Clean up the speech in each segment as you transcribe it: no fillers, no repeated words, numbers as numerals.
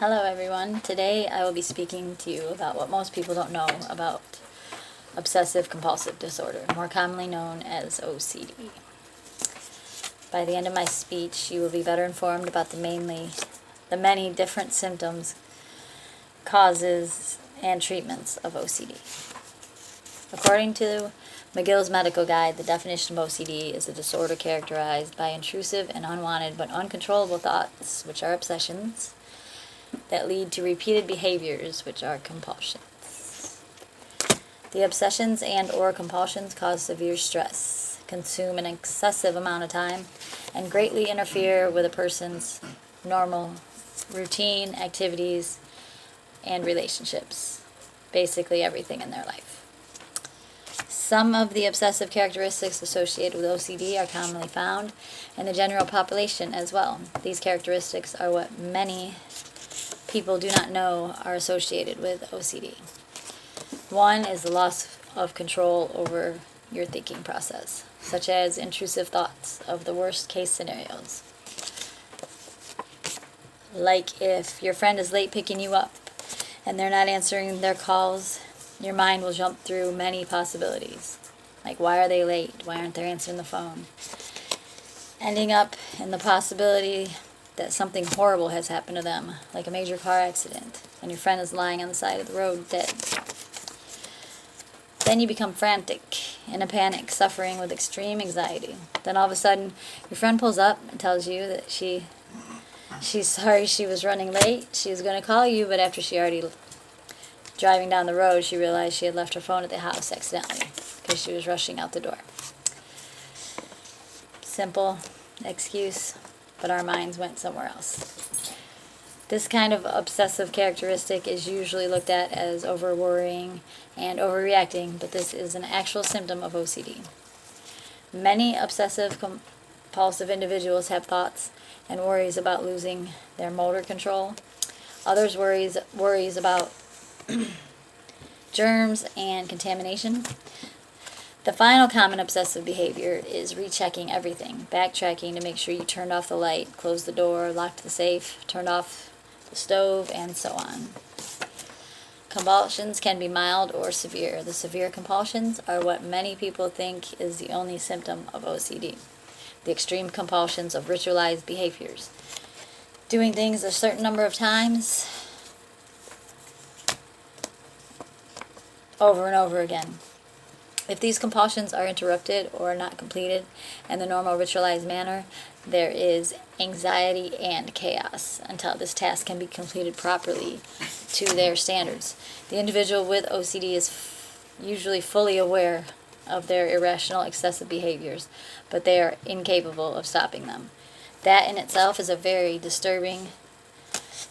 Hello everyone. Today I will be speaking to you about what most people don't know about obsessive compulsive disorder, more commonly known as OCD. By the end of my speech, you will be better informed about the many different symptoms, causes, and treatments of OCD. According to McGill's Medical Guide, the definition of OCD is a disorder characterized by intrusive and unwanted but uncontrollable thoughts, which are obsessions, that lead to repeated behaviors, which are compulsions. The obsessions and or compulsions cause severe stress, consume an excessive amount of time, and greatly interfere with a person's normal routine, activities, and relationships. Basically everything in their life. Some of the obsessive characteristics associated with OCD are commonly found in the general population as well. These characteristics are what many people do not know are associated with OCD. One is the loss of control over your thinking process, such as intrusive thoughts of the worst case scenarios. Like if your friend is late picking you up and they're not answering their calls, your mind will jump through many possibilities. Like, why are they late? Why aren't they answering the phone? Ending up in the possibility that something horrible has happened to them, like a major car accident, and your friend is lying on the side of the road dead. Then you become frantic, in a panic, suffering with extreme anxiety. Then all of a sudden, your friend pulls up and tells you that she's sorry she was running late. She was going to call you, but after she already driving down the road, she realized she had left her phone at the house accidentally because she was rushing out the door. Simple excuse, but our minds went somewhere else. This kind of obsessive characteristic is usually looked at as over-worrying and overreacting, but this is an actual symptom of OCD. Many obsessive compulsive individuals have thoughts and worries about losing their motor control. Others worries about germs and contamination. The final common obsessive behavior is rechecking everything, backtracking to make sure you turned off the light, closed the door, locked the safe, turned off the stove, and so on. Compulsions can be mild or severe. The severe compulsions are what many people think is the only symptom of OCD. The extreme compulsions of ritualized behaviors. Doing things a certain number of times over and over again. If these compulsions are interrupted or not completed in the normal ritualized manner, there is anxiety and chaos until this task can be completed properly to their standards. The individual with OCD is usually fully aware of their irrational, excessive behaviors, but they are incapable of stopping them. That in itself is a very disturbing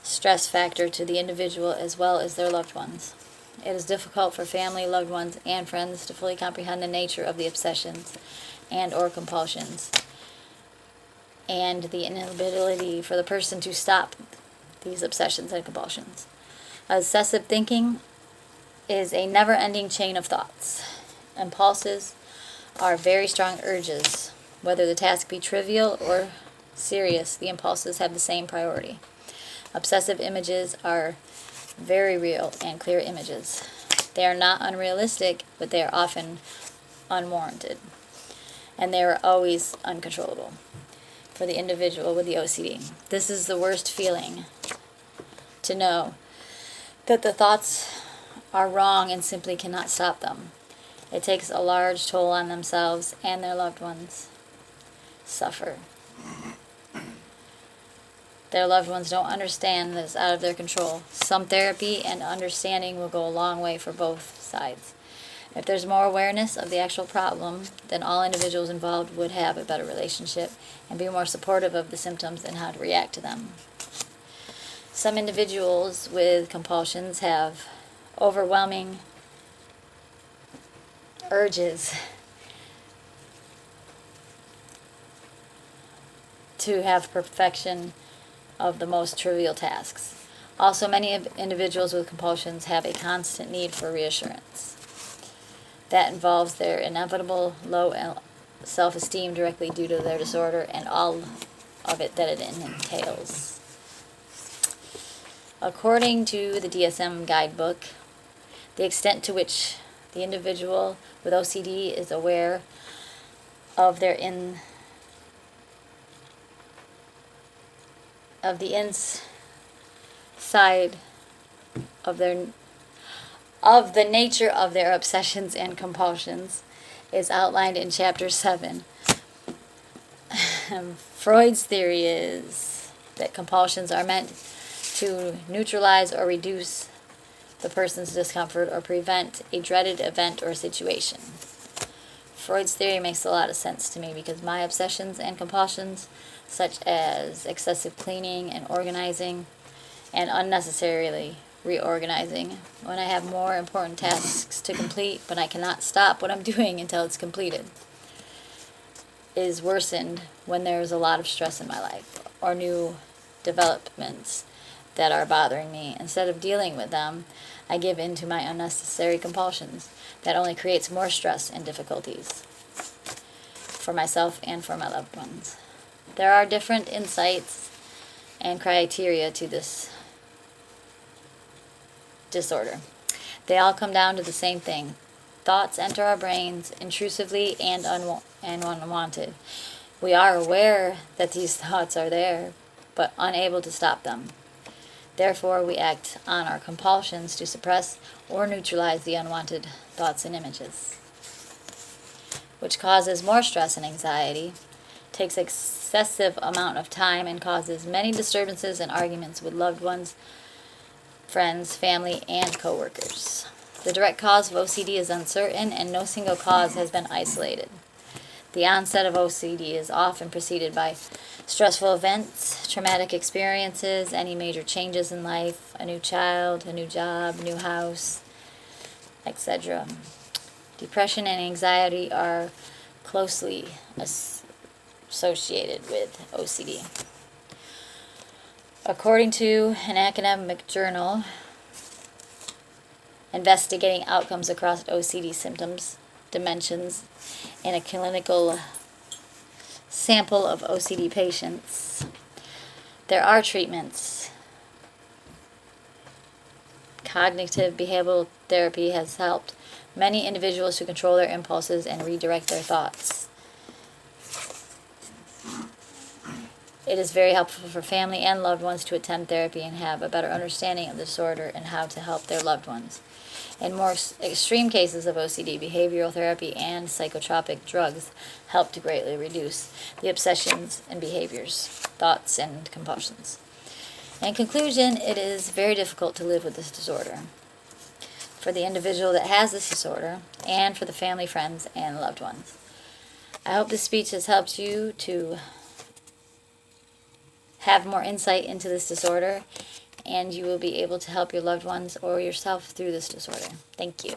stress factor to the individual as well as their loved ones. It is difficult for family, loved ones, and friends to fully comprehend the nature of the obsessions and or compulsions and the inability for the person to stop these obsessions and compulsions. Obsessive thinking is a never-ending chain of thoughts. Impulses are very strong urges. Whether the task be trivial or serious, the impulses have the same priority. Obsessive images are very real and clear images. They are not unrealistic, but they are often unwarranted. And they are always uncontrollable for the individual with the OCD. This is the worst feeling, to know that the thoughts are wrong and simply cannot stop them. It takes a large toll on themselves, and their loved ones suffer. Their loved ones don't understand that it's out of their control. Some therapy and understanding will go a long way for both sides. If there's more awareness of the actual problem, then all individuals involved would have a better relationship and be more supportive of the symptoms and how to react to them. Some individuals with compulsions have overwhelming urges to have perfection of the most trivial tasks. Also, many individuals with compulsions have a constant need for reassurance. That involves their inevitable low self-esteem directly due to their disorder and all of it that it entails. According to the DSM guidebook, the extent to which the individual with OCD is aware of the inside of the nature of their obsessions and compulsions is outlined in chapter 7. Freud's theory is that compulsions are meant to neutralize or reduce the person's discomfort or prevent a dreaded event or situation. Freud's theory makes a lot of sense to me because my obsessions and compulsions, such as excessive cleaning and organizing and unnecessarily reorganizing, when I have more important tasks to complete but I cannot stop what I'm doing until it's completed, is worsened when there's a lot of stress in my life or new developments that are bothering me. Instead of dealing with them, I give in to my unnecessary compulsions. That only creates more stress and difficulties for myself and for my loved ones. There are different insights and criteria to this disorder. They all come down to the same thing. Thoughts enter our brains intrusively and unwanted. We are aware that these thoughts are there, but unable to stop them. Therefore, we act on our compulsions to suppress or neutralize the unwanted thoughts and images, which causes more stress and anxiety, takes excessive amount of time, and causes many disturbances and arguments with loved ones, friends, family, and co-workers. The direct cause of OCD is uncertain, and no single cause has been isolated. The onset of OCD is often preceded by stressful events, traumatic experiences, any major changes in life, a new child, a new job, a new house, etc. Depression and anxiety are closely associated with OCD. According to an academic journal investigating outcomes across OCD symptoms, dimensions, in a clinical sample of OCD patients, there are treatments. Cognitive behavioral therapy has helped many individuals to control their impulses and redirect their thoughts. It is very helpful for family and loved ones to attend therapy and have a better understanding of the disorder and how to help their loved ones. In more extreme cases of OCD, behavioral therapy and psychotropic drugs help to greatly reduce the obsessions and behaviors, thoughts, and compulsions. In conclusion, it is very difficult to live with this disorder for the individual that has this disorder and for the family, friends, and loved ones. I hope this speech has helped you to have more insight into this disorder, and you will be able to help your loved ones or yourself through this disorder. Thank you.